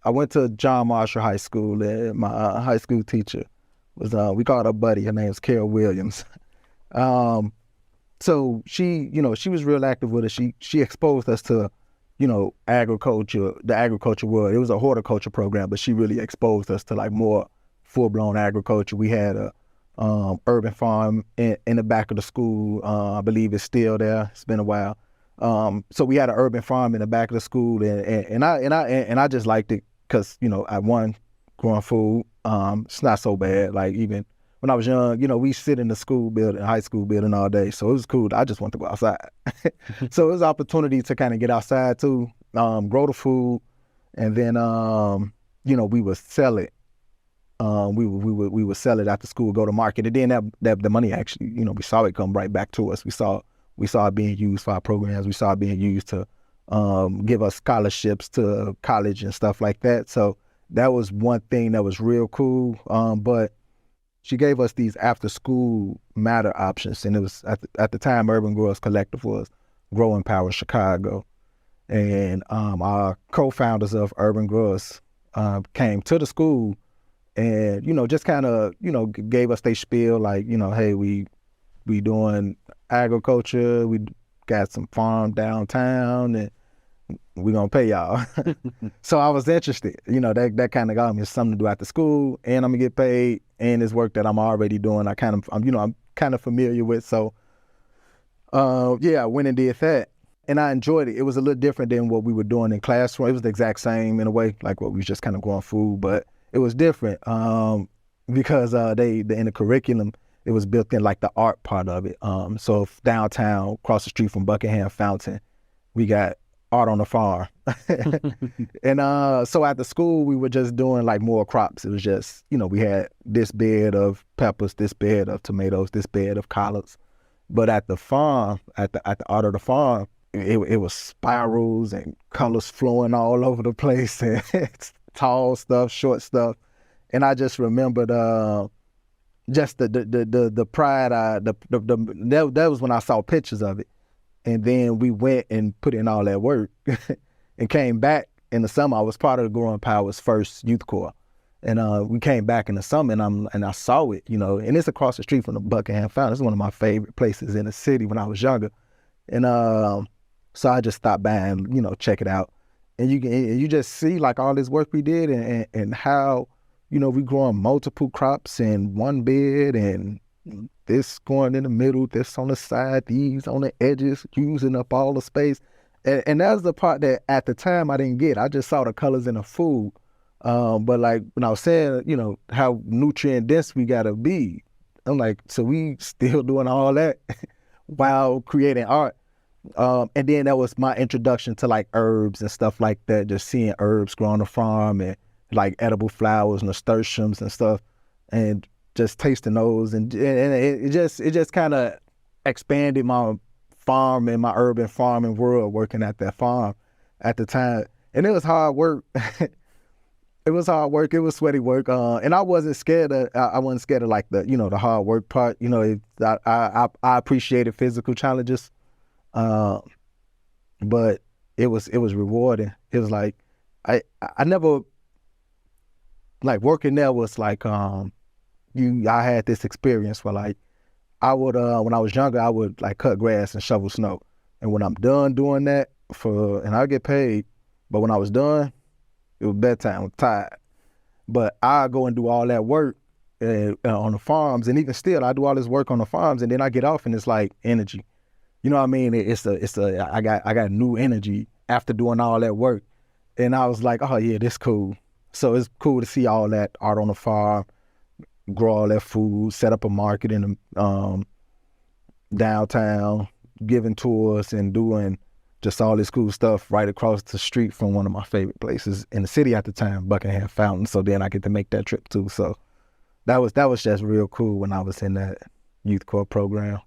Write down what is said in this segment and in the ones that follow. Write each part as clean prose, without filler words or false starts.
I went to John Marshall High School, and my high school teacher was, we called her buddy. Her name's Carol Williams. Um, so she, she was real active with us. She exposed us to, agriculture, the agriculture world. It was a horticulture program, but she really exposed us to like more full-blown agriculture. We had a urban farm in the back of the school. I believe it's still there. It's been a while. So we had an urban farm in the back of the school, and I just liked it because I won growing food. It's not so bad. Like even when I was young, we sit in the school building, high school building all day, so it was cool. I just wanted to go outside. So it was an opportunity to kind of get outside too, grow the food, and then we would sell it. We would sell it after school, go to market, and then that the money actually, we saw it come right back to us. We saw it being used for our programs. We saw it being used to give us scholarships to college and stuff like that. So that was one thing that was real cool. But she gave us these after-school matter options, and it was at the time Urban Growers Collective was Growing Power Chicago, and our co-founders of Urban Growers came to the school, and just kind of gave us their spiel like hey, we doing agriculture, we got some farm downtown, and we gonna pay y'all. So I was interested. That kind of got me something to do after school, and I'm gonna get paid, and it's work that I'm already doing. I'm kind of familiar with. So I went and did that, and I enjoyed it. It was a little different than what we were doing in classroom. It was the exact same in a way, like what we was just kind of growing food, but it was different because they in the curriculum it was built in like the art part of it. So downtown, across the street from Buckingham Fountain, we got art on the farm. And so at the school, we were just doing like more crops. It was just, we had this bed of peppers, this bed of tomatoes, this bed of collards. But at the farm, at the art of the farm, it was spirals and colors flowing all over the place, and tall stuff, short stuff. And I just remembered just the pride. That was when I saw pictures of it. And then we went and put in all that work and came back in the summer. I was part of the Growing Power's first youth corps. And we came back in the summer, and I saw it, and it's across the street from the Buckingham Fountain. It's one of my favorite places in the city when I was younger. And so I just stopped by and, check it out. And you just see like all this work we did and how, we growing multiple crops in one bed, and this going in the middle, this on the side, these on the edges, using up all the space. And that's the part that at the time I didn't get. I just saw the colors in the food. But like when I was saying, how nutrient dense we gotta be, I'm like, so we still doing all that while creating art. And then that was my introduction to like herbs and stuff like that, just seeing herbs grow on the farm and like edible flowers, nasturtiums and stuff, and just tasting those, and it just kind of expanded my farm and my urban farming world, working at that farm at the time. And it was hard work. It was hard work. It was sweaty work. And I wasn't scared of. I wasn't scared of like the hard work part. I appreciated physical challenges, but it was rewarding. It was like I never like working there was like I had this experience where like I would when I was younger I would like cut grass and shovel snow, and when I'm done doing that and I get paid, but when I was done, it was bedtime. I'm tired, but I go and do all that work on the farms, and even still I do all this work on the farms, and then I get off and it's like energy. You know what I mean? I got new energy after doing all that work, and I was like, oh yeah, this cool. So it's cool to see all that art on the farm, grow all that food, set up a market in the downtown, giving tours and doing just all this cool stuff right across the street from one of my favorite places in the city at the time, Buckingham Fountain. So then I get to make that trip too. So that was just real cool when I was in that youth corps program.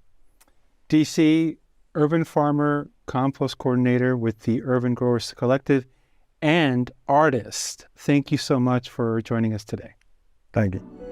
DC, urban farmer, compost coordinator with the Urban Growers Collective, and artist. Thank you so much for joining us today. Thank you.